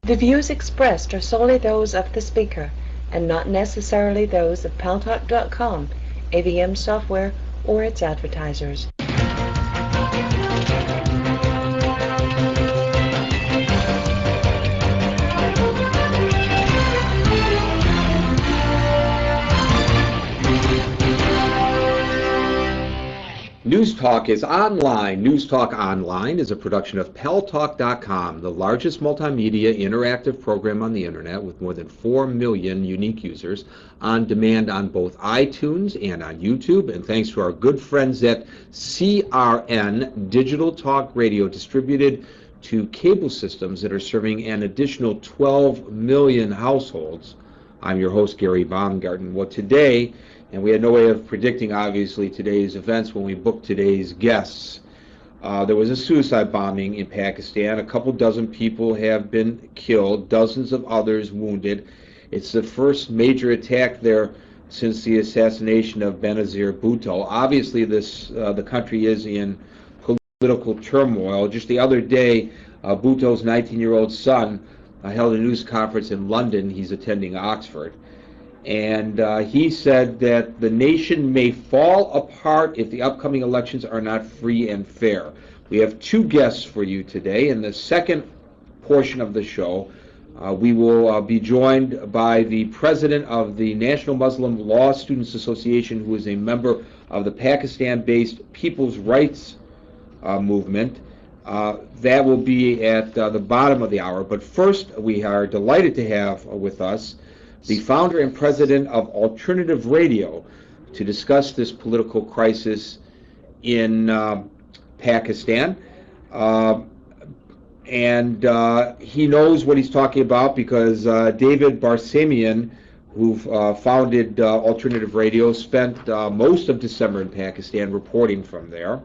The views expressed are solely those of the speaker and not necessarily those of Paltalk.com, AVM software, or its advertisers. News Talk is online. News Talk Online is a production of Paltalk.com, the largest multimedia interactive program on the internet with more than 4 million unique users on demand on both iTunes and on YouTube. And thanks to our good friends at CRN Digital Talk Radio, distributed to cable systems that are serving an additional 12 million households. I'm your host, Gary Baumgarten. Well, today, and we had no way of predicting, obviously, today's events when we booked today's guests. There was a suicide bombing in Pakistan. A couple dozen people have been killed, dozens of others wounded. It's the first major attack there since the assassination of Benazir Bhutto. Obviously, the country is in political turmoil. Just the other day, Bhutto's 19-year-old son held a news conference in London. He's attending Oxford. And he said that the nation may fall apart if the upcoming elections are not free and fair. We have two guests for you today. In the second portion of the show, we will be joined by the president of the National Muslim Law Students Association, who is a member of the Pakistan-based People's Rights Movement. That will be at the bottom of the hour. But first, we are delighted to have with us the founder and president of Alternative Radio, to discuss this political crisis in Pakistan. And he knows what he's talking about because David Barsamian, who founded Alternative Radio, spent most of December in Pakistan reporting from there.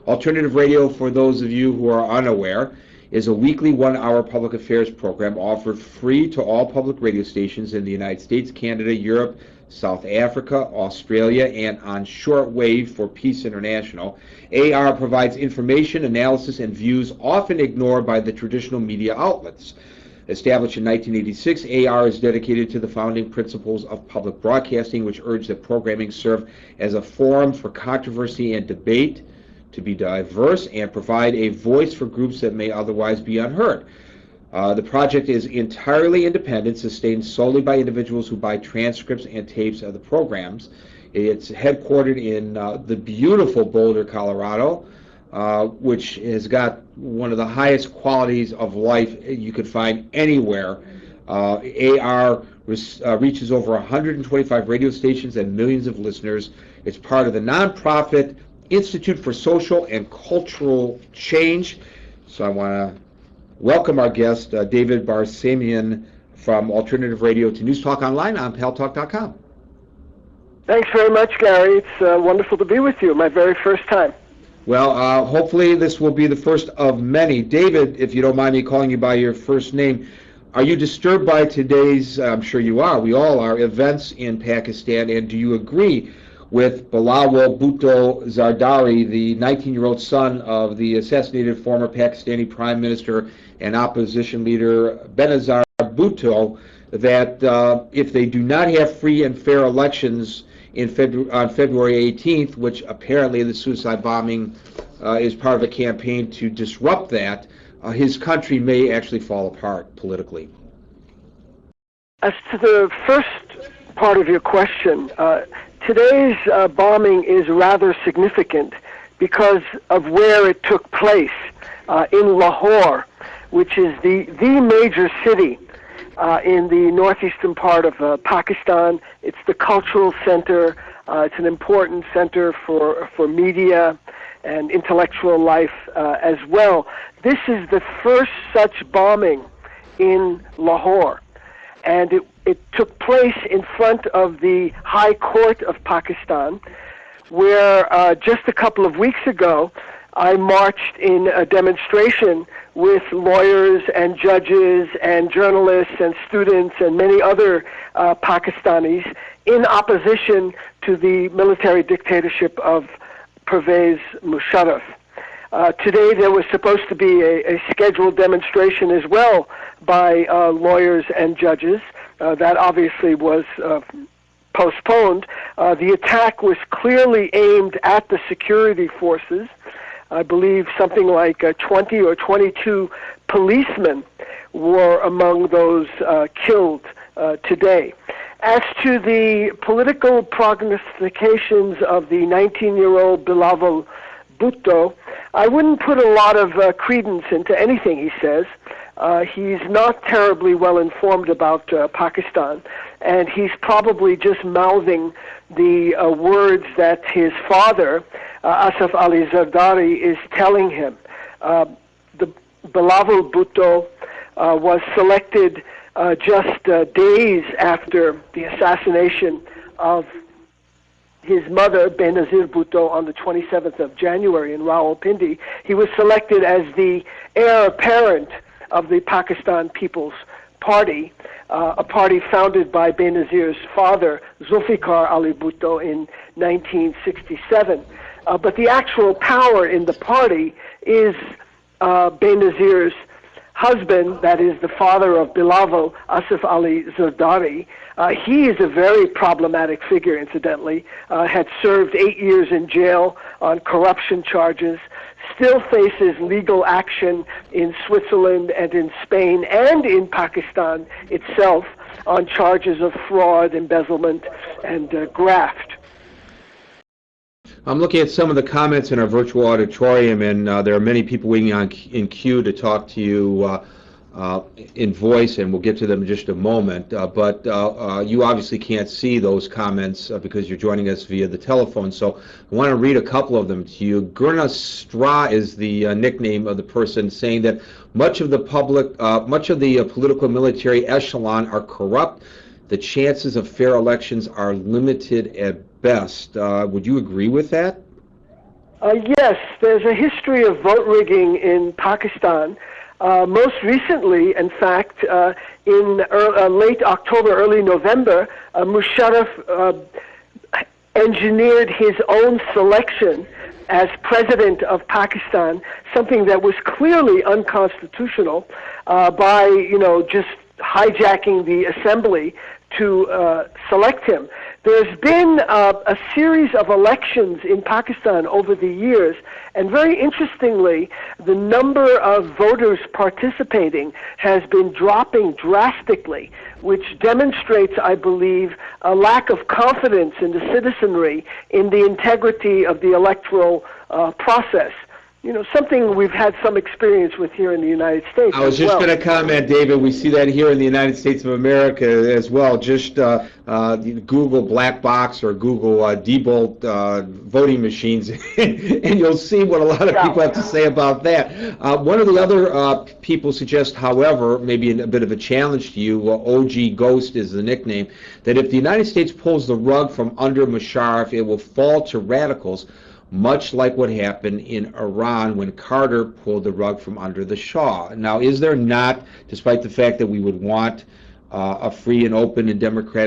Alternative Radio, for those of you who are unaware, is a weekly 1-hour public affairs program offered free to all public radio stations in the United States, Canada, Europe, South Africa, Australia, and on shortwave for Peace International. AR provides information, analysis, and views often ignored by the traditional media outlets. Established in 1986, AR is dedicated to the founding principles of public broadcasting, which urge that programming serve as a forum for controversy and debate, to be diverse, and provide a voice for groups that may otherwise be unheard. The project is entirely independent, sustained solely by individuals who buy transcripts and tapes of the programs. It's headquartered in the beautiful Boulder, Colorado, which has got one of the highest qualities of life you could find anywhere. AR reaches over 125 radio stations and millions of listeners. It's part of the nonprofit Institute for Social and Cultural Change. So I want to welcome our guest, David Barsamian from Alternative Radio, to News Talk Online on Paltalk.com. Thanks very much, Gary. It's wonderful to be with you, my very first time. Well, hopefully this will be the first of many. David, if you don't mind me calling you by your first name, are you disturbed by today's, I'm sure you are, we all are, events in Pakistan, and do you agree with Bilawal Bhutto Zardari, the 19-year-old son of the assassinated former Pakistani Prime Minister and opposition leader Benazir Bhutto, that if they do not have free and fair elections on February 18th, which apparently the suicide bombing is part of a campaign to disrupt that, his country may actually fall apart politically? As to the first part of your question, today's bombing is rather significant because of where it took place, in Lahore, which is the major city in the northeastern part of Pakistan. It's the cultural center. It's an important center for media and intellectual life as well. This is the first such bombing in Lahore, and it took place in front of the High Court of Pakistan, where just a couple of weeks ago I marched in a demonstration with lawyers and judges and journalists and students and many other Pakistanis in opposition to the military dictatorship of Pervez Musharraf. Today there was supposed to be a scheduled demonstration as well by lawyers and judges. That obviously was postponed. The attack was clearly aimed at the security forces. I believe something like 20 or 22 policemen were among those killed today. As to the political prognostications of the 19-year-old Bilawal Bhutto, I wouldn't put a lot of credence into anything he says. He's not terribly well informed about Pakistan, and he's probably just mouthing the words that his father, Asif Ali Zardari, is telling him. The Bilawal Bhutto was selected just days after the assassination of his mother, Benazir Bhutto, on the 27th of January in Rawalpindi. He was selected as the heir apparent of the Pakistan People's Party, a party founded by Benazir's father, Zulfikar Ali Bhutto, in 1967. But the actual power in the party is Benazir's husband, that is the father of Bilawal, Asif Ali Zardari. He is a very problematic figure, incidentally, had served 8 years in jail on corruption charges, still faces legal action in Switzerland and in Spain and in Pakistan itself on charges of fraud, embezzlement, and graft. I'm looking at some of the comments in our virtual auditorium, and there are many people waiting in queue to talk to you in voice, and we'll get to them in just a moment. But you obviously can't see those comments because you're joining us via the telephone. So I want to read a couple of them to you. Gurna Stra is the nickname of the person, saying that much of the political military echelon are corrupt. The chances of fair elections are limited at best. Would you agree with that? Yes, there's a history of vote rigging in Pakistan. Most recently, in fact, in late October, early November, Musharraf engineered his own selection as president of Pakistan, something that was clearly unconstitutional, by just hijacking the assembly to select him. There's been a series of elections in Pakistan over the years, and very interestingly, the number of voters participating has been dropping drastically, which demonstrates, I believe, a lack of confidence in the citizenry in the integrity of the electoral process. Something we've had some experience with here in the United States. I was just going to comment, David, we see that here in the United States of America as well. Just Google black box or Google Diebold voting machines, and you'll see what a lot of people have to say about that. One of the other people suggest, however, maybe a bit of a challenge to you, OG Ghost is the nickname, that if the United States pulls the rug from under Musharraf, it will fall to radicals, much like what happened in Iran when Carter pulled the rug from under the Shah. Now, is there not, despite the fact that we would want a free and open and democratic